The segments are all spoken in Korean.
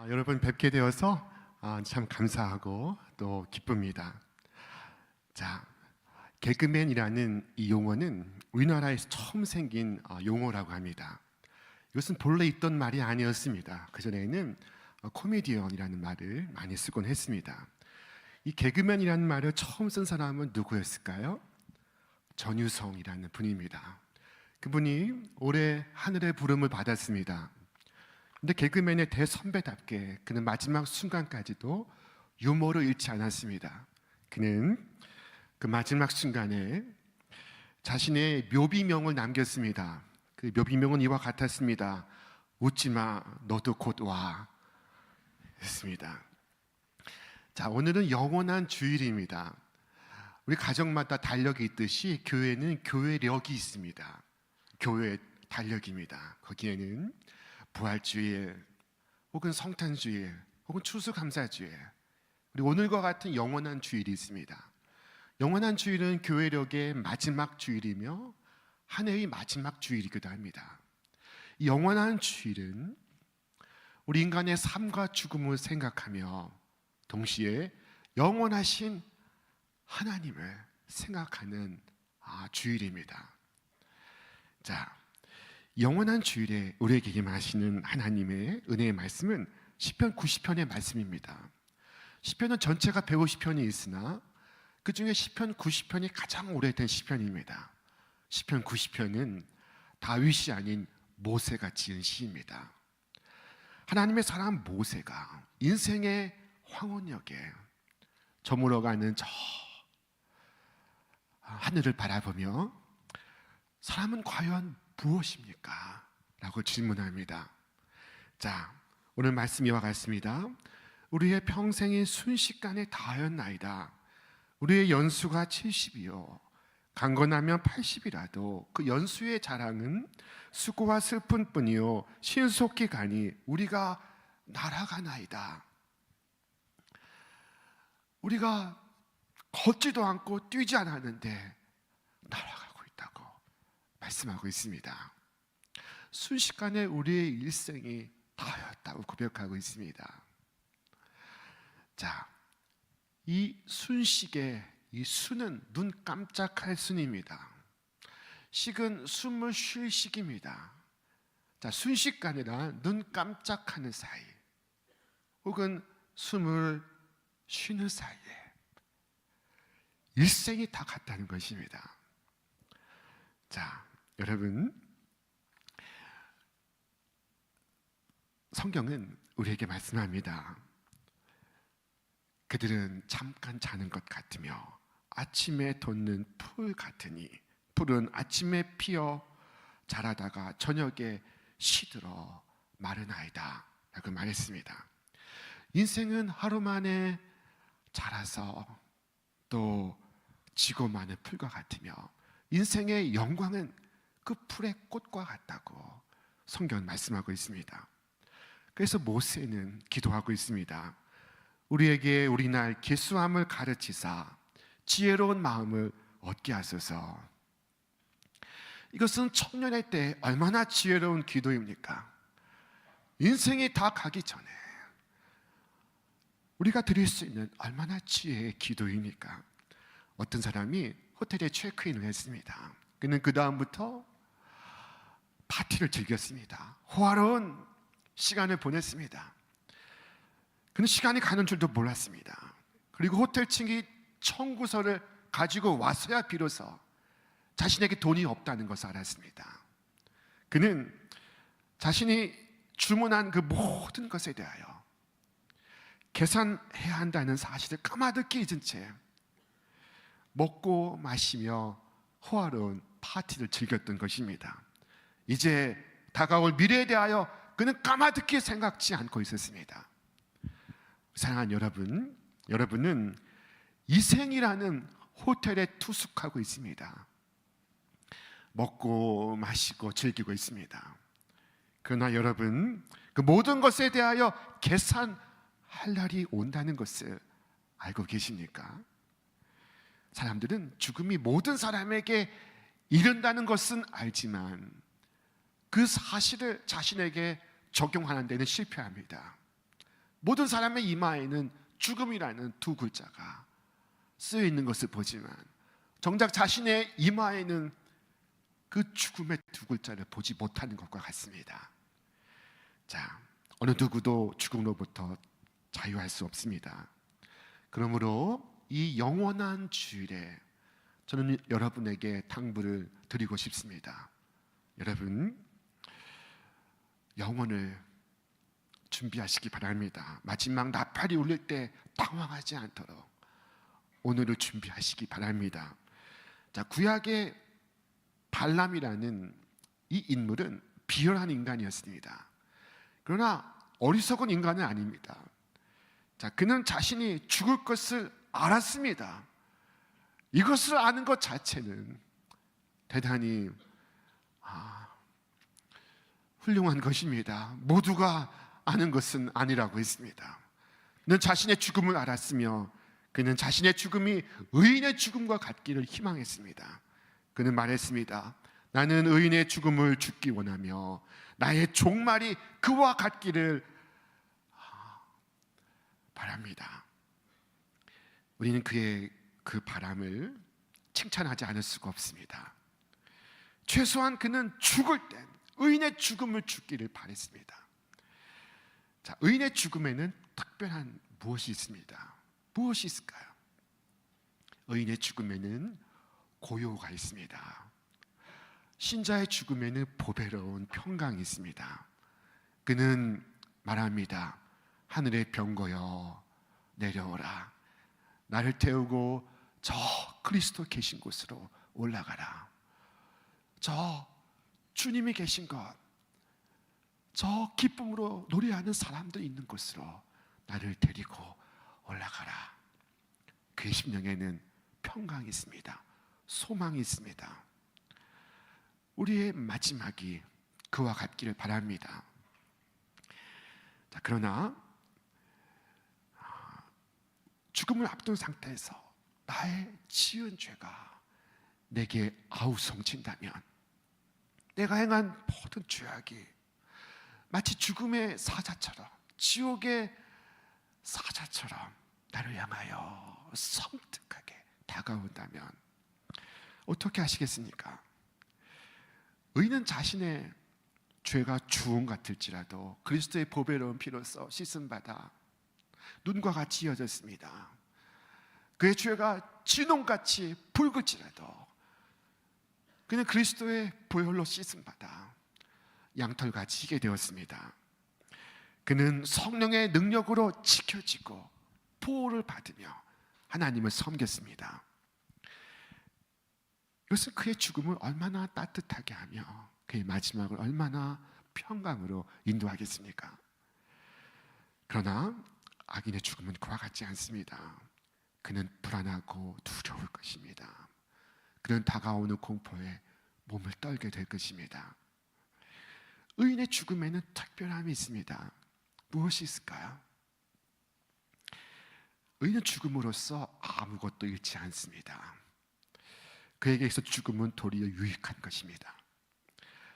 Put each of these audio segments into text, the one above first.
여러분 뵙게 되어서 참 감사하고 또 기쁩니다. 자, 개그맨이라는 이 용어는 우리나라에서 처음 생긴 용어라고 합니다. 이것은 본래 있던 말이 아니었습니다. 그전에는 코미디언이라는 말을 많이 쓰곤 했습니다. 이 개그맨이라는 말을 처음 쓴 사람은 누구였을까요? 전유성이라는 분입니다. 그분이 올해 하늘의 부름을 받았습니다. 근데 개그맨의 대선배답게 그는 마지막 순간까지도 유머를 잃지 않았습니다. 그는 그 마지막 순간에 자신의 묘비명을 남겼습니다. 그 묘비명은 이와 같았습니다. 웃지 마, 너도 곧 와. 했습니다. 자, 오늘은 영원한 주일입니다. 우리 가정마다 달력이 있듯이 교회는 교회력이 있습니다. 교회 달력입니다. 거기에는 부활주일, 혹은 성탄주일, 혹은 추수감사주일, 그리고 오늘과 같은 영원한 주일이 있습니다. 영원한 주일은 교회력의 마지막 주일이며 한 해의 마지막 주일이기도 합니다. 이 영원한 주일은 우리 인간의 삶과 죽음을 생각하며 동시에 영원하신 하나님을 생각하는 주일입니다. 자, 영원한 주일에 우리에게 임하시는 하나님의 은혜의 말씀은 시편 90편의 말씀입니다. 시편은 전체가 150편이 있으나 그 중에 시편 90편이 가장 오래된 시편입니다. 시편 90편은 다윗이 아닌 모세가 지은 시입니다. 하나님의 사람 모세가 인생의 황혼역에 저물어가는 저 하늘을 바라보며 사람은 과연 무엇입니까? 라고 질문합니다. 자, 오늘 말씀 이와 같습니다. 우리의 평생이 순식간에 다하였나이다. 우리의 연수가 70이요 강건하면 80이라도 그 연수의 자랑은 수고와 슬픔뿐이요 신속히 가니 우리가 날아가나이다. 우리가 걷지도 않고 뛰지 않았는데 날아가고 있다고 말씀하고 있습니다. 순식간에 우리의 일생이 다하였다고 고백하고 있습니다. 자, 이 순식에 이 수는 눈 깜짝할 순입니다. 식은 숨을 쉴 식입니다. 자, 순식간이라 눈 깜짝하는 사이 혹은 숨을 쉬는 사이에 일생이 다 갔다는 것입니다. 자, 여러분, 성경은 우리에게 말씀합니다. 그들은 잠깐 자는 것 같으며 아침에 돋는 풀 같으니 풀은 아침에 피어 자라다가 저녁에 시들어 마르나이다 라고 말했습니다. 인생은 하루 만에 자라서 또 지고 마는 풀과 같으며 인생의 영광은 그 풀의 꽃과 같다고 성경은 말씀하고 있습니다. 그래서 모세는 기도하고 있습니다. 우리에게 우리날 계수함을 가르치사 지혜로운 마음을 얻게 하소서. 이것은 청년의 때 얼마나 지혜로운 기도입니까? 인생이 다 가기 전에 우리가 드릴 수 있는 얼마나 지혜의 기도입니까? 어떤 사람이 호텔에 체크인을 했습니다. 그는 그 다음부터 파티를 즐겼습니다. 호화로운 시간을 보냈습니다. 그는 시간이 가는 줄도 몰랐습니다. 그리고 호텔 측이 청구서를 가지고 왔어야 비로소 자신에게 돈이 없다는 것을 알았습니다. 그는 자신이 주문한 그 모든 것에 대하여 계산해야 한다는 사실을 까마득히 잊은 채 먹고 마시며 호화로운 파티를 즐겼던 것입니다. 이제 다가올 미래에 대하여 그는 까마득히 생각지 않고 있었습니다. 사랑하는 여러분, 여러분은 이생이라는 호텔에 투숙하고 있습니다. 먹고 마시고 즐기고 있습니다. 그러나 여러분, 그 모든 것에 대하여 계산할 날이 온다는 것을 알고 계십니까? 사람들은 죽음이 모든 사람에게 이른다는 것은 알지만 그 사실을 자신에게 적용하는 데는 실패합니다. 모든 사람의 이마에는 죽음이라는 두 글자가 쓰여 있는 것을 보지만 정작 자신의 이마에는 그 죽음의 두 글자를 보지 못하는 것과 같습니다. 자, 어느 누구도 죽음으로부터 자유할 수 없습니다. 그러므로 이 영원한 주일에 저는 여러분에게 당부를 드리고 싶습니다. 여러분, 영혼을 준비하시기 바랍니다. 마지막 나팔이 울릴 때 당황하지 않도록 오늘을 준비하시기 바랍니다. 자, 구약의 발람이라는 이 인물은 비열한 인간이었습니다. 그러나 어리석은 인간은 아닙니다. 자, 그는 자신이 죽을 것을 알았습니다. 이것을 아는 것 자체는 대단히 훌륭한 것입니다. 모두가 아는 것은 아니라고 했습니다. 그는 자신의 죽음을 알았으며 그는 자신의 죽음이 의인의 죽음과 같기를 희망했습니다. 그는 말했습니다. 나는 의인의 죽음을 죽기 원하며 나의 종말이 그와 같기를 바랍니다. 우리는 그의 그 바람을 칭찬하지 않을 수가 없습니다. 최소한 그는 죽을 땐 의인의 죽음을 죽기를 바랬습니다. 자, 의인의 죽음에는 특별한 무엇이 있습니다. 무엇이 있을까요? 의인의 죽음에는 고요가 있습니다. 신자의 죽음에는 보배로운 평강이 있습니다. 그는 말합니다. 하늘의 병거여 내려오라. 나를 태우고 저 그리스도 계신 곳으로 올라가라. 저 주님이 계신 곳, 저 기쁨으로 노래하는 사람들 있는 곳으로 나를 데리고 올라가라. 그의 심령에는 평강이 있습니다. 소망이 있습니다. 우리의 마지막이 그와 같기를 바랍니다. 자, 그러나 죽음을 앞둔 상태에서 나의 지은 죄가 내게 아우성친다면 내가 행한 모든 죄악이 마치 죽음의 사자처럼 지옥의 사자처럼 나를 향하여 섬뜩하게 다가온다면 어떻게 하시겠습니까? 의인은 자신의 죄가 주홍 같을지라도 그리스도의 보배로운 피로써 씻음받아 눈과 같이 이어졌습니다. 그의 죄가 진홍같이 붉을지라도 그는 그리스도의 보혈로 씻음받아 양털같이 희게 되었습니다. 그는 성령의 능력으로 지켜지고 보호를 받으며 하나님을 섬겼습니다. 이것은 그의 죽음을 얼마나 따뜻하게 하며 그의 마지막을 얼마나 평강으로 인도하겠습니까? 그러나 악인의 죽음은 그와 같지 않습니다. 그는 불안하고 두려울 것입니다. 그는 다가오는 공포에 몸을 떨게 될 것입니다. 의인의 죽음에는 특별함이 있습니다. 무엇이 있을까요? 의인은 죽음으로써 아무것도 잃지 않습니다. 그에게 있어 죽음은 도리어 유익한 것입니다.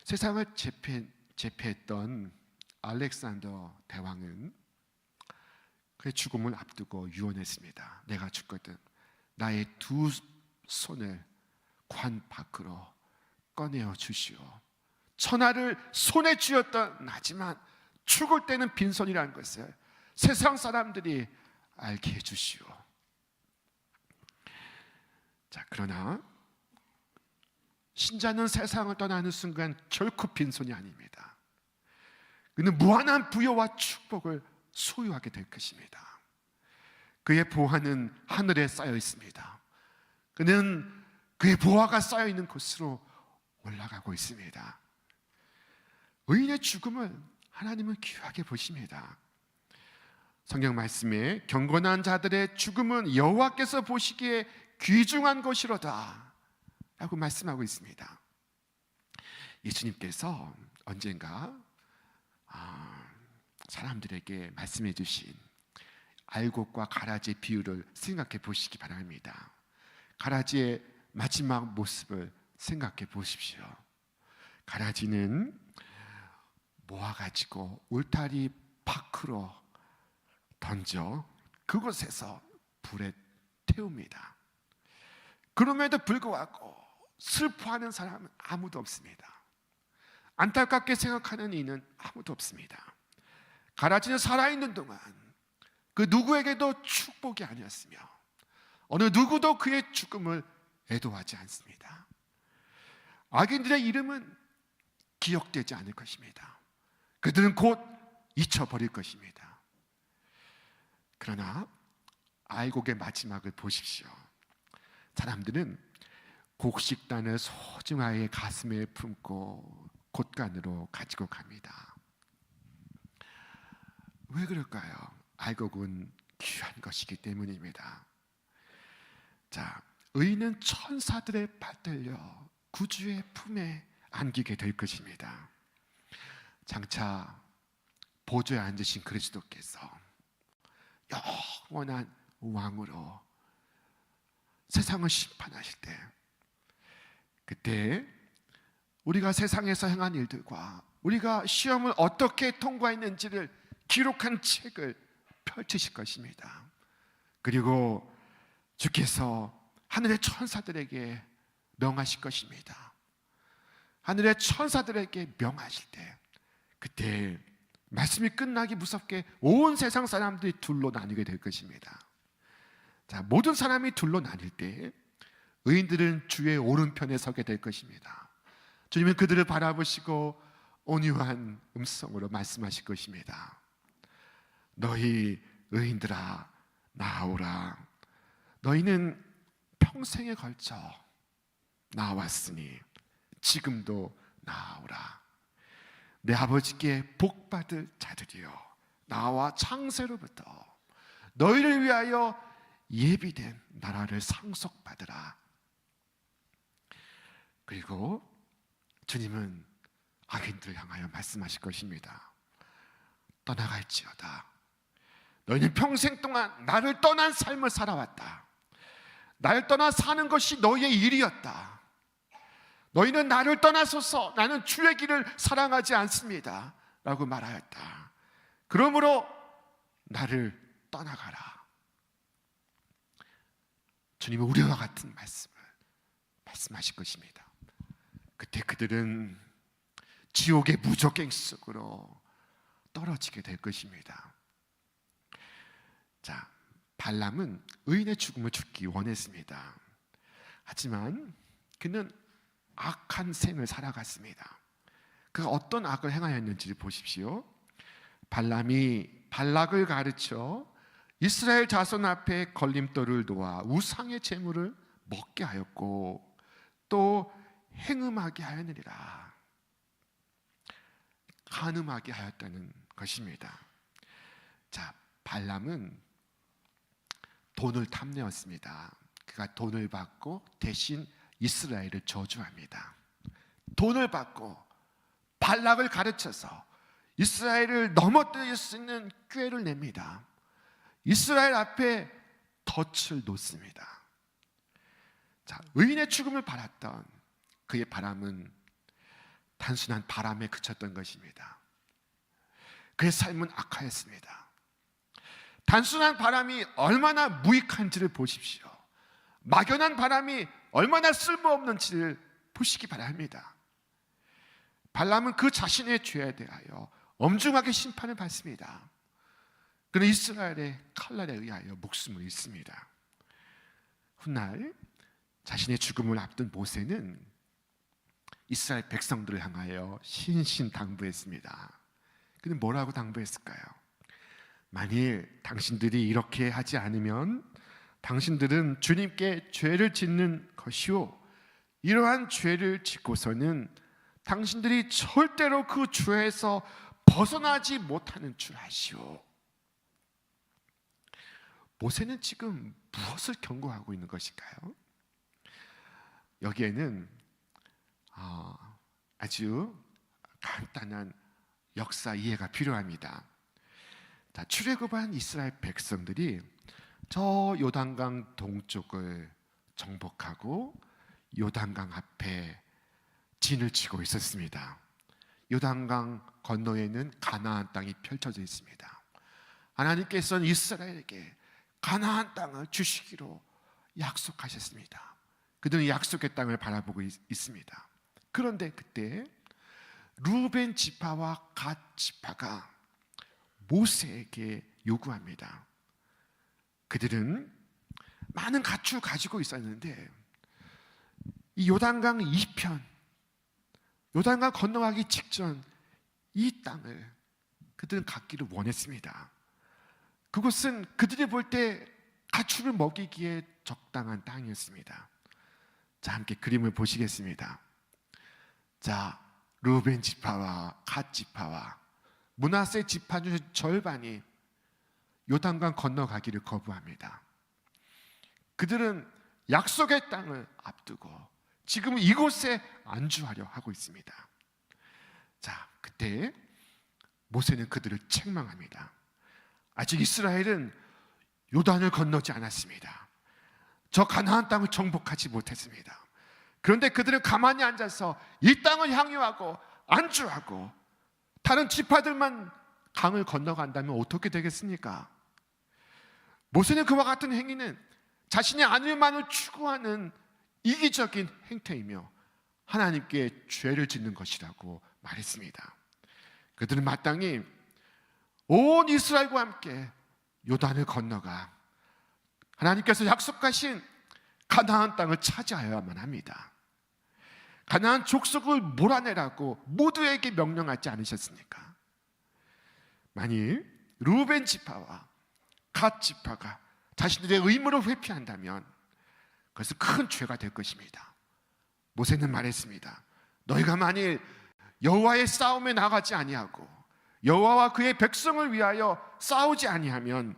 세상을 제패했던 알렉산더 대왕은 그의 죽음을 앞두고 유언했습니다. 내가 죽거든 나의 두 손을 관 밖으로 꺼내어 주시오. 천하를 손에 쥐었던 나지만 죽을 때는 빈손이라는 것을 세상 사람들이 알게 해주시오. 자, 그러나 신자는 세상을 떠나는 순간 결코 빈손이 아닙니다. 그는 무한한 부여와 축복을 소유하게 될 것입니다. 그의 보화는 하늘에 쌓여 있습니다. 그는 그의 보화가 쌓여 있는 곳으로 올라가고 있습니다. 의인의 죽음을 하나님은 귀하게 보십니다. 성경 말씀에 경건한 자들의 죽음은 여호와께서 보시기에 귀중한 것이로다 라고 말씀하고 있습니다. 예수님께서 언젠가 사람들에게 말씀해 주신 알곡과 가라지의 비유를 생각해 보시기 바랍니다. 가라지의 마지막 모습을 생각해 보십시오. 가라지는 모아가지고 울타리 밖으로 던져 그곳에서 불에 태웁니다. 그럼에도 불구하고 슬퍼하는 사람은 아무도 없습니다. 안타깝게 생각하는 이는 아무도 없습니다. 가라지는 살아있는 동안 그 누구에게도 축복이 아니었으며 어느 누구도 그의 죽음을 애도하지 않습니다. 악인들의 이름은 기억되지 않을 것입니다. 그들은 곧 잊혀버릴 것입니다. 그러나 아이곡의 마지막을 보십시오. 사람들은 곡식단을 소중하게 가슴에 품고 곳간으로 가지고 갑니다. 왜 그럴까요? 아이곡은 귀한 것이기 때문입니다. 자, 의인은 천사들의 받들려 구주의 품에 안기게 될 것입니다. 장차 보좌에 앉으신 그리스도께서 영원한 왕으로 세상을 심판하실 때, 그때 우리가 세상에서 행한 일들과 우리가 시험을 어떻게 통과했는지를 기록한 책을 펼치실 것입니다. 그리고 주께서 하늘의 천사들에게 명하실 것입니다. 하늘의 천사들에게 명하실 때, 그때 말씀이 끝나기 무섭게 온 세상 사람들이 둘로 나뉘게 될 것입니다. 자, 모든 사람이 둘로 나뉠 때 의인들은 주의 오른편에 서게 될 것입니다. 주님은 그들을 바라보시고 온유한 음성으로 말씀하실 것입니다. 너희 의인들아 나오라. 너희는 평생에 걸쳐 나왔으니 지금도 나오라. 내 아버지께 복받을 자들이여 나와 창세로부터 너희를 위하여 예비된 나라를 상속받으라. 그리고 주님은 악인들을 향하여 말씀하실 것입니다. 떠나갈지어다. 너희는 평생 동안 나를 떠난 삶을 살아왔다. 나를 떠나 사는 것이 너희의 일이었다. 너희는 나를 떠나소서 나는 주의 길을 사랑하지 않습니다 라고 말하였다. 그러므로 나를 떠나가라. 주님은 우리와 같은 말씀을 말씀하실 것입니다. 그때 그들은 지옥의 무적행 속으로 떨어지게 될 것입니다. 자, 발람은 의인의 죽음을 죽기 원했습니다. 하지만 그는 악한 생을 살아갔습니다. 그가 어떤 악을 행하였는지를 보십시오. 발람이 발락을 가르쳐 이스라엘 자손 앞에 걸림돌을 놓아 우상의 제물을 먹게 하였고 또 행음하게 하였느니라. 간음하게 하였다는 것입니다. 자, 발람은 돈을 탐내었습니다. 그가 돈을 받고 대신 이스라엘을 저주합니다. 돈을 받고 발락을 가르쳐서 이스라엘을 넘어뜨릴 수 있는 꾀를 냅니다. 이스라엘 앞에 덫을 놓습니다. 자, 의인의 죽음을 바랐던 그의 바람은 단순한 바람에 그쳤던 것입니다. 그의 삶은 악하였습니다. 단순한 바람이 얼마나 무익한지를 보십시오. 막연한 바람이 얼마나 쓸모없는지를 보시기 바랍니다. 발람은 그 자신의 죄에 대하여 엄중하게 심판을 받습니다. 그는 이스라엘의 칼날에 의하여 목숨을 잃습니다. 훗날 자신의 죽음을 앞둔 모세는 이스라엘 백성들을 향하여 신신당부했습니다. 그는 뭐라고 당부했을까요? 만일 당신들이 이렇게 하지 않으면 당신들은 주님께 죄를 짓는 것이요 이러한 죄를 짓고서는 당신들이 절대로 그 죄에서 벗어나지 못하는 줄 아시오. 모세는 지금 무엇을 경고하고 있는 것일까요? 여기에는 아주 간단한 역사 이해가 필요합니다. 자, 출애굽한 이스라엘 백성들이 저 요단강 동쪽을 정복하고 요단강 앞에 진을 치고 있었습니다. 요단강 건너에는 가나안 땅이 펼쳐져 있습니다. 하나님께서는 이스라엘에게 가나안 땅을 주시기로 약속하셨습니다. 그들은 약속의 땅을 바라보고 있습니다. 그런데 그때 루벤 지파와 갓 지파가 모세에게 요구합니다. 그들은 많은 가축을 가지고 있었는데 이 요단강 이편, 요단강 건너가기 직전 이 땅을 그들은 갖기를 원했습니다. 그곳은 그들이 볼 때 가축을 먹이기에 적당한 땅이었습니다. 자, 함께 그림을 보시겠습니다. 자, 루벤 지파와 갓 지파와 므낫세 지파 중 절반이 요단강 건너가기를 거부합니다. 그들은 약속의 땅을 앞두고 지금 이곳에 안주하려 하고 있습니다. 자, 그때 모세는 그들을 책망합니다. 아직 이스라엘은 요단을 건너지 않았습니다. 저 가나안 땅을 정복하지 못했습니다. 그런데 그들은 가만히 앉아서 이 땅을 향유하고 안주하고 다른 지파들만 강을 건너간다면 어떻게 되겠습니까? 모세는 그와 같은 행위는 자신의 안위만을 추구하는 이기적인 행태이며 하나님께 죄를 짓는 것이라고 말했습니다. 그들은 마땅히 온 이스라엘과 함께 요단을 건너가 하나님께서 약속하신 가나안 땅을 차지하여야만 합니다. 가나안 족속을 몰아내라고 모두에게 명령하지 않으셨습니까? 만일 루벤 지파와 갓 지파가 자신들의 의무를 회피한다면 그것은 큰 죄가 될 것입니다. 모세는 말했습니다. 너희가 만일 여호와의 싸움에 나가지 아니하고 여호와와 그의 백성을 위하여 싸우지 아니하면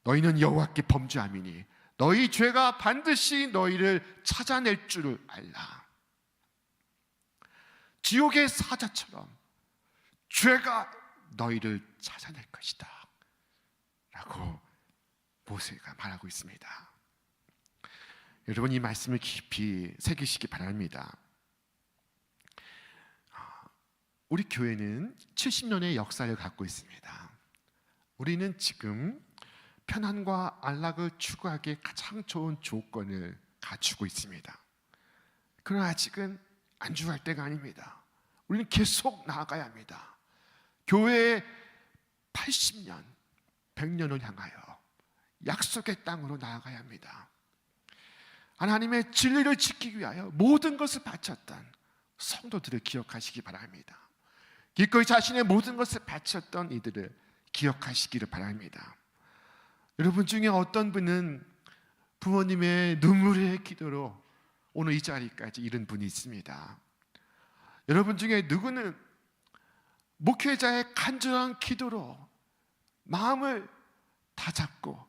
너희는 여호와께 범죄함이니 너희 죄가 반드시 너희를 찾아낼 줄을 알라. 지옥의 사자처럼 죄가 너희를 찾아낼 것이다 라고 모세가 말하고 있습니다. 여러분, 이 말씀을 깊이 새기시기 바랍니다. 우리 교회는 70년의 역사를 갖고 있습니다. 우리는 지금 편안과 안락을 추구하기에 가장 좋은 조건을 갖추고 있습니다. 그러나 아직은 안주할 때가 아닙니다. 우리는 계속 나아가야 합니다. 교회의 80년, 100년을 향하여 약속의 땅으로 나아가야 합니다. 하나님의 진리를 지키기 위하여 모든 것을 바쳤던 성도들을 기억하시기 바랍니다. 기꺼이 자신의 모든 것을 바쳤던 이들을 기억하시기를 바랍니다. 여러분 중에 어떤 분은 부모님의 눈물의 기도로 오늘 이 자리까지 이른 분이 있습니다. 여러분 중에 누구는 목회자의 간절한 기도로 마음을 다잡고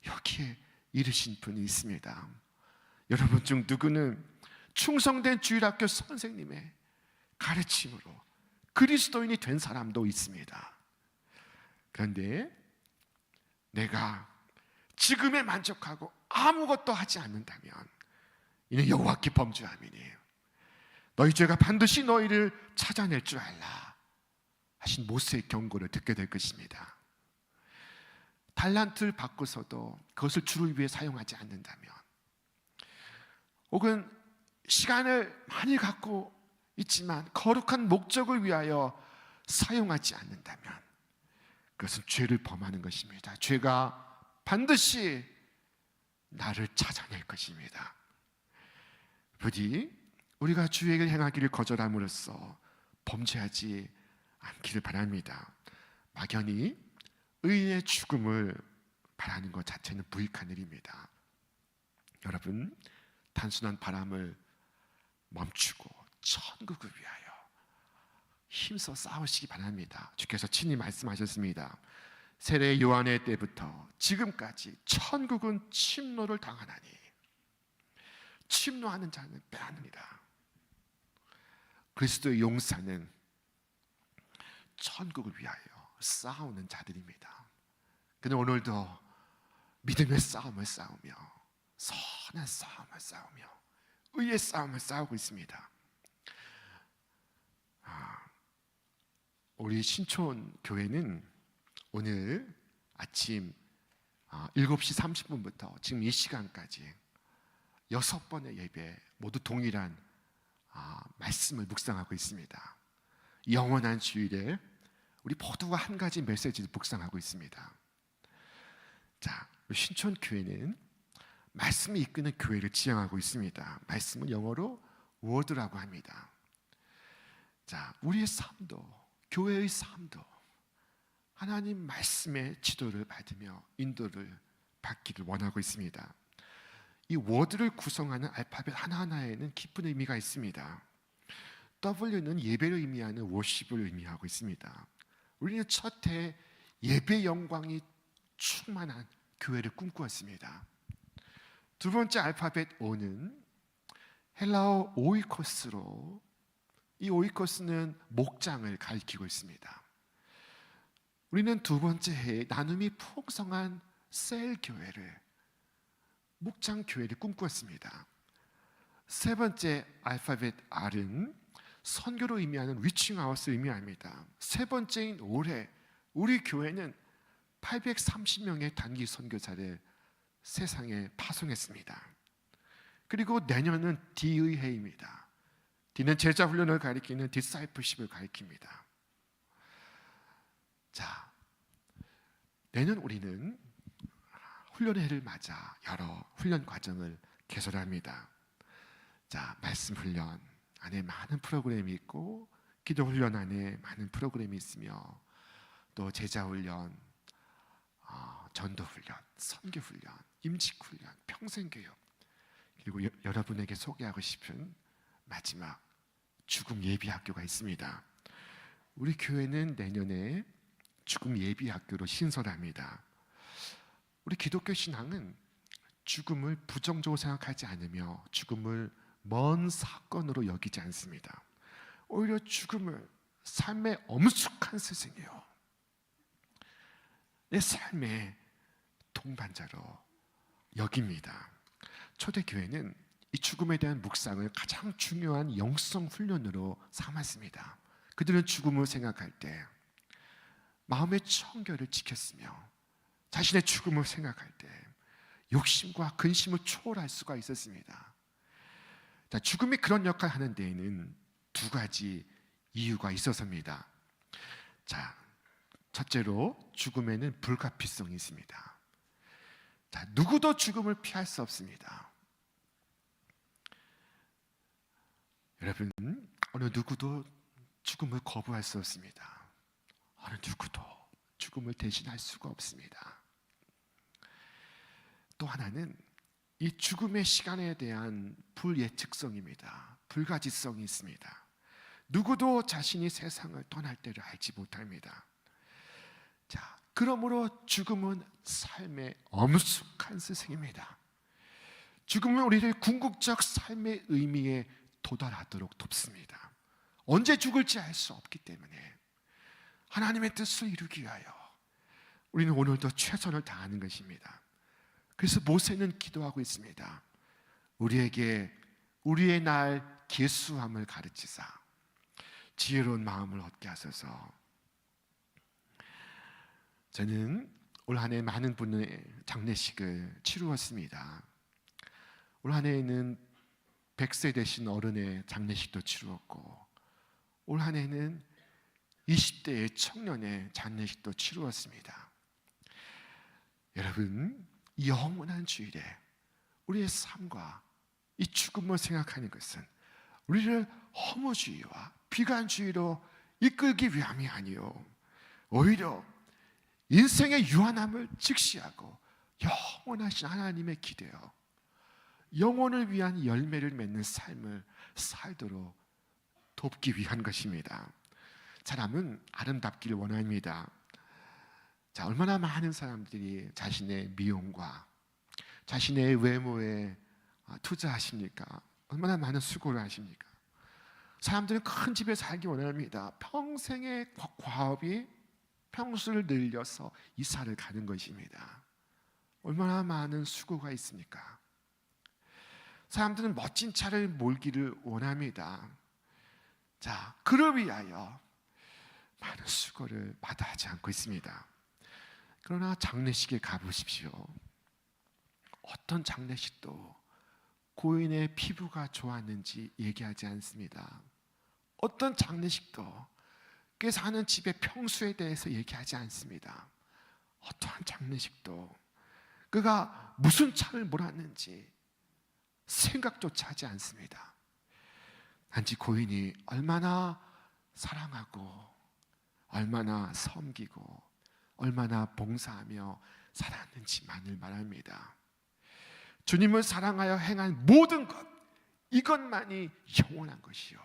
여기에 이르신 분이 있습니다. 여러분 중 누구는 충성된 주일학교 선생님의 가르침으로 그리스도인이 된 사람도 있습니다. 그런데 내가 지금에 만족하고 아무것도 하지 않는다면 이는 여호와께 범죄함이니 너희 죄가 반드시 너희를 찾아낼 줄 알라 하신 모세의 경고를 듣게 될 것입니다. 달란트를 받고서도 그것을 주를 위해 사용하지 않는다면, 혹은 시간을 많이 갖고 있지만 거룩한 목적을 위하여 사용하지 않는다면 그것은 죄를 범하는 것입니다. 죄가 반드시 나를 찾아낼 것입니다. 부디 우리가 주의 길 행하기를 거절함으로써 범죄하지 않기를 바랍니다. 막연히 의인의 죽음을 바라는 것 자체는 무익한 일입니다. 여러분, 단순한 바람을 멈추고 천국을 위하여 힘써 싸우시기 바랍니다. 주께서 친히 말씀하셨습니다. 세례 요한의 때부터 지금까지 천국은 침노를 당하나니 침노하는 자는 빼앗느니라. 그리스도의 용사는 천국을 위하여 싸우는 자들입니다. 그는 오늘도 믿음의 싸움을 싸우며 선한 싸움을 싸우며 의의 싸움을 싸우고 있습니다. 우리 신촌 교회는 오늘 아침 7시 30분부터 지금 이 시간까지 6번의 예배 모두 동일한 말씀을 묵상하고 있습니다. 영원한 주일에 우리 모두가 한 가지 메시지를 묵상하고 있습니다. 자, 신촌교회는 말씀이 이끄는 교회를 지향하고 있습니다. 말씀은 영어로 워드라고 합니다. 자, 우리의 삶도, 교회의 삶도 하나님 말씀의 지도를 받으며 인도를 받기를 원하고 있습니다. 이 워드를 구성하는 알파벳 하나하나에는 깊은 의미가 있습니다. W는 예배를 의미하는 워십을 의미하고 있습니다. 우리는 첫해 예배 영광이 충만한 교회를 꿈꾸었습니다. 두 번째 알파벳 O는 헬라어 오이코스로, 이 오이코스는 목장을 가리키고 있습니다. 우리는 두 번째 해에 나눔이 풍성한 셀 교회를, 목장 교회를 꿈꾸었습니다. 세 번째 알파벳 R은 선교로 의미하는 리칭아웃을 의미합니다. 세 번째인 올해 우리 교회는 830명의 단기 선교사를 세상에 파송했습니다. 그리고 내년은 D의 해입니다. D는 제자 훈련을 가리키는 디사이플십을 가리킵니다. 자, 내년 우리는 훈련의 해를 맞아 여러 훈련 과정을 개설합니다. 자, 말씀 훈련 안에 많은 프로그램이 있고, 기도 훈련 안에 많은 프로그램이 있으며, 또 제자 훈련, 전도 훈련, 선교 훈련, 임직 훈련, 평생 교육, 그리고 여러분에게 소개하고 싶은 마지막 죽음 예비 학교가 있습니다. 우리 교회는 내년에 죽음 예비 학교로 신설합니다. 우리 기독교 신앙은 죽음을 부정적으로 생각하지 않으며 죽음을 먼 사건으로 여기지 않습니다. 오히려 죽음을 삶의 엄숙한 스승이요, 내 삶의 동반자로 여깁니다. 초대교회는 이 죽음에 대한 묵상을 가장 중요한 영성 훈련으로 삼았습니다. 그들은 죽음을 생각할 때 마음의 청결을 지켰으며, 자신의 죽음을 생각할 때 욕심과 근심을 초월할 수가 있었습니다. 자, 죽음이 그런 역할을 하는 데에는 두 가지 이유가 있어서입니다. 자, 첫째로 죽음에는 불가피성이 있습니다. 자, 누구도 죽음을 피할 수 없습니다. 여러분, 어느 누구도 죽음을 거부할 수 없습니다. 어느 누구도 죽음을 대신할 수가 없습니다. 또 하나는 이 죽음의 시간에 대한 불예측성입니다. 불가지성이 있습니다. 누구도 자신이 세상을 떠날 때를 알지 못합니다. 자, 그러므로 죽음은 삶의 엄숙한 스승입니다. 죽음은 우리를 궁극적 삶의 의미에 도달하도록 돕습니다. 언제 죽을지 알 수 없기 때문에 하나님의 뜻을 이루기 위하여 우리는 오늘도 최선을 다하는 것입니다. 그래서 모세는 기도하고 있습니다. 우리에게 우리의 날 계수함을 가르치사 지혜로운 마음을 얻게 하소서. 저는 올 한 해 많은 분의 장례식을 치루었습니다. 올 한 해에는 100세 되신 어른의 장례식도 치루었고, 올 한 해는 20대의 청년의 장례식도 치루었습니다. 여러분, 영원한 주일에 우리의 삶과 이 죽음을 생각하는 것은 우리를 허무주의와 비관주의로 이끌기 위함이 아니요, 오히려 인생의 유한함을 직시하고 영원하신 하나님의 기대어 영혼을 위한 열매를 맺는 삶을 살도록 돕기 위한 것입니다. 사람은 아름답기를 원합니다. 자, 얼마나 많은 사람들이 자신의 미용과 자신의 외모에 투자하십니까? 얼마나 많은 수고를 하십니까? 사람들은 큰 집에 살기 원합니다. 평생의 과업이 평수를 늘려서 이사를 가는 것입니다. 얼마나 많은 수고가 있습니까? 사람들은 멋진 차를 몰기를 원합니다. 자, 그를 위하여 많은 수고를 마다하지 않고 있습니다. 그러나 장례식에 가보십시오. 어떤 장례식도 고인의 피부가 좋았는지 얘기하지 않습니다. 어떤 장례식도 그 사는 집의 평수에 대해서 얘기하지 않습니다. 어떠한 장례식도 그가 무슨 차를 몰았는지 생각조차 하지 않습니다. 단지 고인이 얼마나 사랑하고 얼마나 섬기고 얼마나 봉사하며 살았는지만을 말합니다. 주님을 사랑하여 행한 모든 것, 이것만이 영원한 것이요,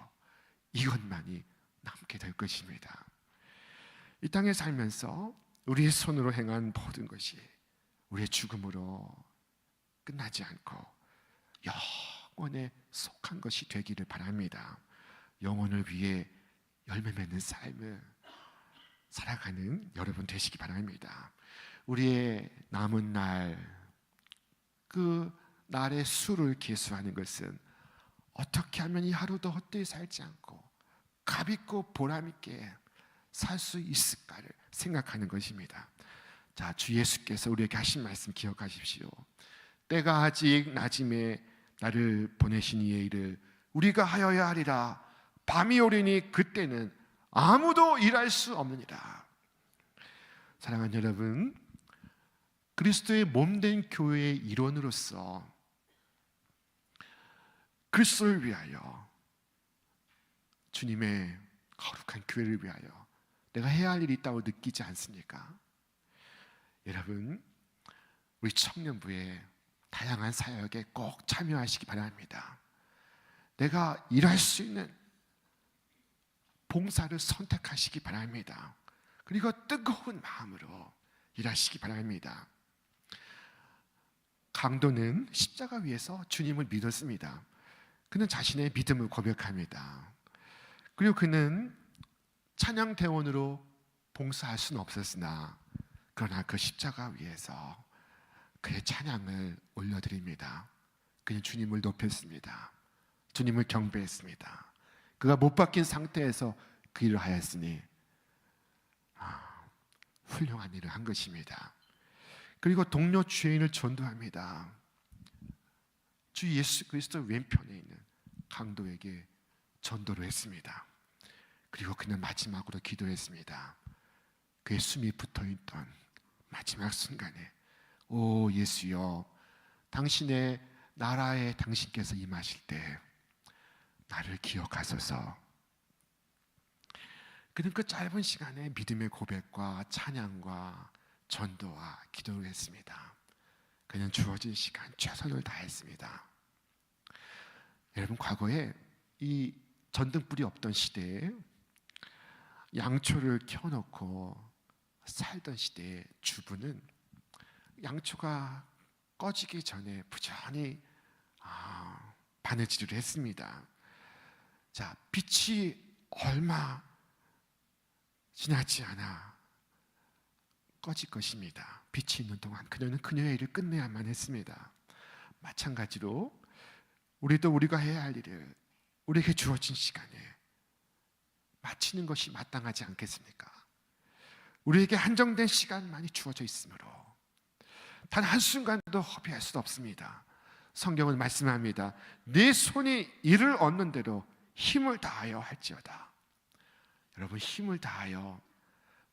이것만이 남게 될 것입니다. 이 땅에 살면서 우리의 손으로 행한 모든 것이 우리의 죽음으로 끝나지 않고 영원에 속한 것이 되기를 바랍니다. 영혼을 위해 열매 맺는 삶을 살아가는 여러분 되시기 바랍니다. 우리의 남은 날, 그 날의 수를 계수하는 것은 어떻게 하면 이 하루도 헛되이 살지 않고 값있고 보람있게 살 수 있을까를 생각하는 것입니다. 자, 주 예수께서 우리에게 하신 말씀 기억하십시오. 때가 아직 낮음에 나를 보내신 이의 일을 우리가 하여야 하리라. 밤이 오리니 그때는 아무도 일할 수 없느니라. 사랑하는 여러분, 그리스도의 몸된 교회의 일원으로서 그리스도를 위하여, 주님의 거룩한 교회를 위하여 내가 해야 할 일이 있다고 느끼지 않습니까? 여러분, 우리 청년부의 다양한 사역에 꼭 참여하시기 바랍니다. 내가 일할 수 있는 봉사를 선택하시기 바랍니다. 그리고 뜨거운 마음으로 일하시기 바랍니다. 강도는 십자가 위에서 주님을 믿었습니다. 그는 자신의 믿음을 고백합니다. 그리고 그는 찬양대원으로 봉사할 수는 없었으나 그러나 그 십자가 위에서 그의 찬양을 올려드립니다. 그는 주님을 높였습니다. 주님을 경배했습니다. 그가 못 박힌 상태에서 그 일을 하였으니 훌륭한 일을 한 것입니다. 그리고 동료 죄인을 전도합니다. 주 예수 그리스도 왼편에 있는 강도에게 전도를 했습니다. 그리고 그는 마지막으로 기도했습니다. 그의 숨이 붙어있던 마지막 순간에, 오 예수여, 당신의 나라에 당신께서 임하실 때 나를 기억하소서. 그는 그 짧은 시간에 믿음의 고백과 찬양과 전도와 기도를 했습니다. 그는 주어진 시간 최선을 다했습니다. 여러분, 과거에 이 전등불이 없던 시대에 양초를 켜놓고 살던 시대의 주부는 양초가 꺼지기 전에 부지런히 바느질을 했습니다. 자, 빛이 얼마 지나지 않아 꺼질 것입니다. 빛이 있는 동안 그녀는 그녀의 일을 끝내야만 했습니다. 마찬가지로 우리도 우리가 해야 할 일을 우리에게 주어진 시간에 마치는 것이 마땅하지 않겠습니까? 우리에게 한정된 시간만이 주어져 있으므로 단 한순간도 허비할 수 없습니다. 성경은 말씀합니다. 내 손이 이를 얻는 대로 힘을 다하여 할지어다. 여러분, 힘을 다하여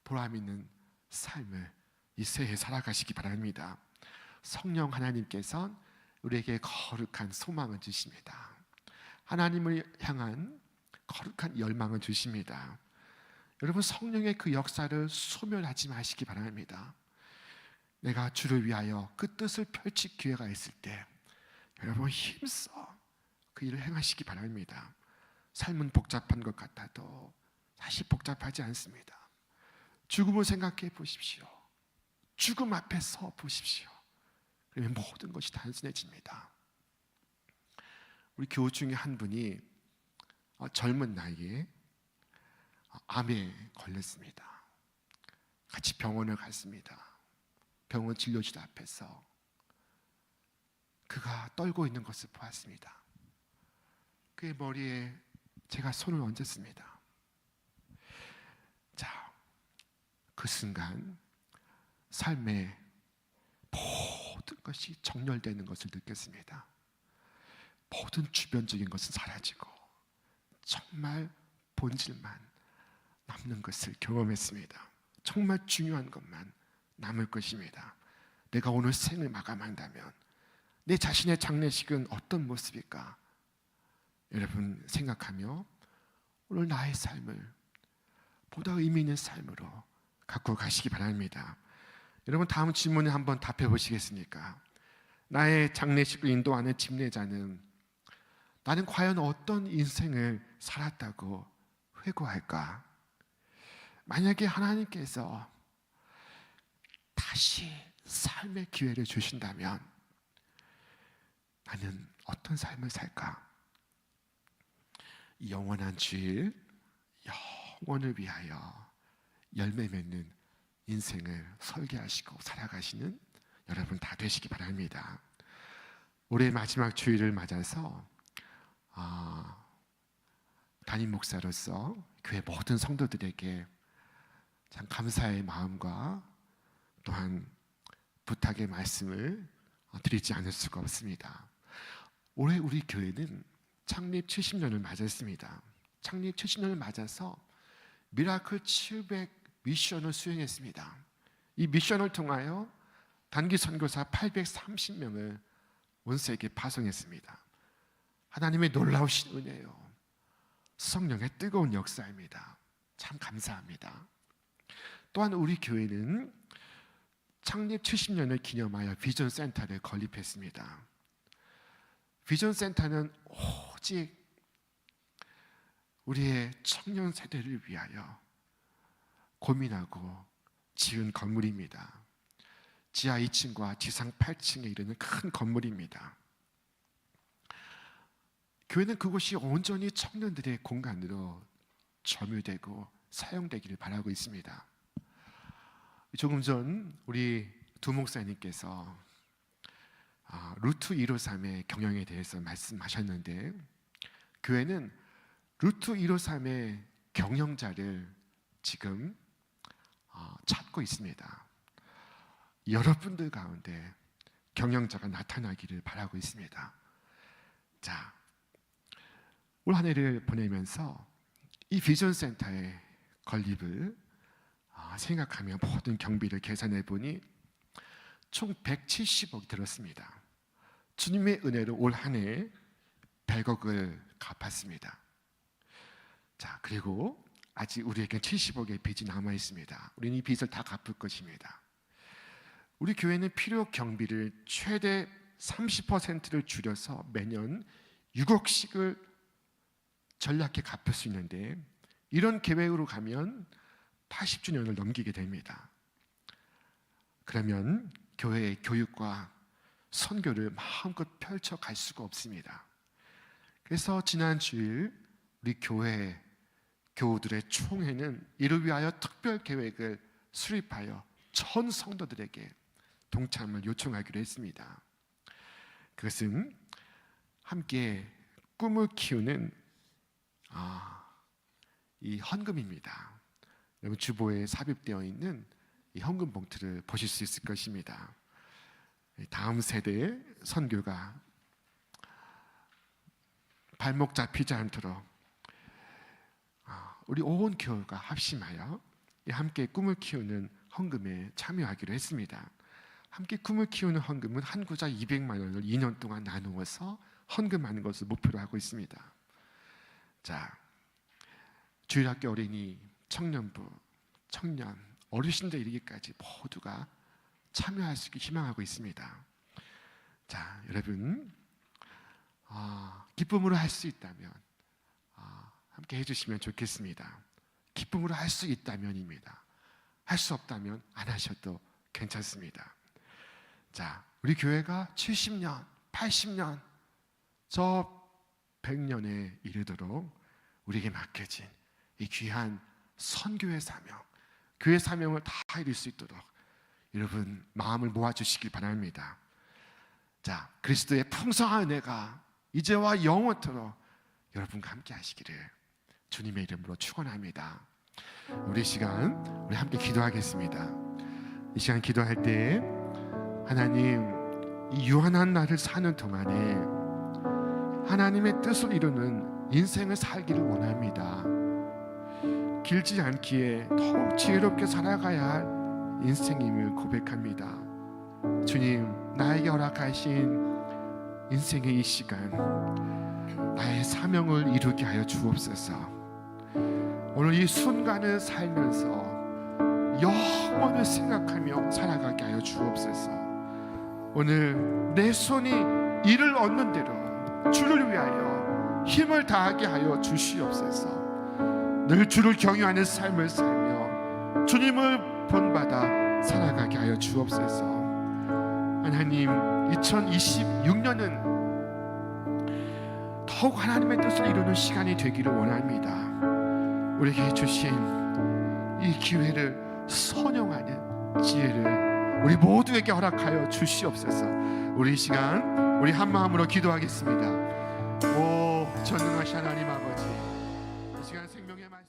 보람 있는 삶을 이 새해 살아가시기 바랍니다. 성령 하나님께서 우리에게 거룩한 소망을 주십니다. 하나님을 향한 거룩한 열망을 주십니다. 여러분, 성령의 그 역사를 소멸하지 마시기 바랍니다. 내가 주를 위하여 그 뜻을 펼칠 기회가 있을 때 여러분 힘써 그 일을 행하시기 바랍니다. 삶은 복잡한 것 같아도 사실 복잡하지 않습니다. 죽음을 생각해 보십시오. 죽음 앞에 서 보십시오. 그러면 모든 것이 단순해집니다. 우리 교우 중에 한 분이 젊은 나이에 암에 걸렸습니다. 같이 병원을 갔습니다. 병원 진료실 앞에서 그가 떨고 있는 것을 보았습니다. 그의 머리에 제가 손을 얹었습니다. 자, 그 순간 삶의 모든 것이 정렬되는 것을 느꼈습니다. 모든 주변적인 것은 사라지고 정말 본질만 남는 것을 경험했습니다. 정말 중요한 것만 남을 것입니다. 내가 오늘 생을 마감한다면 내 자신의 장례식은 어떤 모습일까? 여러분 생각하며 오늘 나의 삶을 보다 의미 있는 삶으로 갖고 가시기 바랍니다. 여러분 다음 질문에 한번 답해 보시겠습니까? 나의 장례식을 인도하는 집례자는 나는 과연 어떤 인생을 살았다고 회고할까? 만약에 하나님께서 다시 삶의 기회를 주신다면 나는 어떤 삶을 살까? 영원한 주일, 영원을 위하여 열매 맺는 인생을 설계하시고 살아가시는 여러분 다 되시기 바랍니다. 올해 마지막 주일을 맞아서 담임 목사로서 교회 모든 성도들에게 참 감사의 마음과 또한 부탁의 말씀을 드리지 않을 수가 없습니다. 올해 우리 교회는 창립 70년을 맞았습니다. 창립 70년을 맞아서 미라클 700 미션을 수행했습니다. 이 미션을 통하여 단기 선교사 830명을 온 세계에 파송했습니다. 하나님의 놀라우신 은혜요, 성령의 뜨거운 역사입니다. 참 감사합니다. 또한 우리 교회는 창립 70년을 기념하여 비전 센터를 건립했습니다. 비전 센터는 오직 우리의 청년 세대를 위하여 고민하고 지은 건물입니다. 지하 2층과 지상 8층에 이르는 큰 건물입니다. 교회는 그곳이 온전히 청년들의 공간으로 점유되고 사용되기를 바라고 있습니다. 조금 전 우리 두 목사님께서 루트 153의 경영에 대해서 말씀하셨는데, 교회는 루트 153의 경영자를 지금 찾고 있습니다. 여러분들 가운데 경영자가 나타나기를 바라고 있습니다. 자, 올 한 해를 보내면서 이 비전 센터의 건립을 생각하며 모든 경비를 계산해 보니 총 170억이 들었습니다. 주님의 은혜로 올 한 해 100억을 갚았습니다. 자, 그리고 아직 우리에게 70억의 빚이 남아 있습니다. 우리는 이 빚을 다 갚을 것입니다. 우리 교회는 필요 경비를 최대 30%를 줄여서 매년 6억씩을 전략해 갚을 수 있는데, 이런 계획으로 가면 80주년을 넘기게 됩니다. 그러면 교회의 교육과 선교를 마음껏 펼쳐갈 수가 없습니다. 그래서 지난 주일 우리 교회 교우들의 총회는 이를 위하여 특별 계획을 수립하여 전 성도들에게 동참을 요청하기로 했습니다. 그것은 함께 꿈을 키우는 이 헌금입니다. 여러분 주보에 삽입되어 있는 이 헌금 봉투를 보실 수 있을 것입니다. 다음 세대의 선교가 발목 잡히지 않도록 우리 온 교회가 합심하여 함께 꿈을 키우는 헌금에 참여하기로 했습니다. 함께 꿈을 키우는 헌금은 한 구자 200만 원을 2년 동안 나누어서 헌금하는 것을 목표로 하고 있습니다. 자, 주일학교 어린이, 청년부, 청년, 어르신들 이르기까지 모두가 참여할 수 있게 희망하고 있습니다. 자, 여러분 기쁨으로 할 수 있다면 함께 해주시면 좋겠습니다. 기쁨으로 할 수 있다면입니다. 할 수 없다면 안 하셔도 괜찮습니다. 자, 우리 교회가 70년, 80년, 저 100년에 이르도록 우리에게 맡겨진 이 귀한 선교의 사명, 교회 사명을 다 이룰 수 있도록 여러분 마음을 모아주시길 바랍니다. 자, 그리스도의 풍성한 은혜가 이제와 영원토록 여러분과 함께 하시기를 주님의 이름으로 축원합니다. 우리 시간 우리 함께 기도하겠습니다. 이 시간 기도할 때 하나님, 이 유한한 날을 사는 동안에 하나님의 뜻을 이루는 인생을 살기를 원합니다. 길지 않기에 더욱 지혜롭게 살아가야 할 인생임을 고백합니다. 주님, 나에게 허락하신 인생의 이 시간, 나의 사명을 이루게 하여 주옵소서. 오늘 이 순간을 살면서 영원을 생각하며 살아가게 하여 주옵소서. 오늘 내 손이 이를 얻는 대로 주를 위하여 힘을 다하게 하여 주시옵소서. 늘 주를 경유하는 삶을 살며 주님을 본받아 살아가게 하여 주옵소서. 하나님, 2026년은 더욱 하나님의 뜻을 이루는 시간이 되기를 원합니다. 우리에게 주신 이 기회를 선용하는 지혜를 우리 모두에게 허락하여 주시옵소서. 우리 이 시간 우리 한 마음으로 기도하겠습니다. 오 전능하신 하나님 아버지, 이 시간 생명의 말씀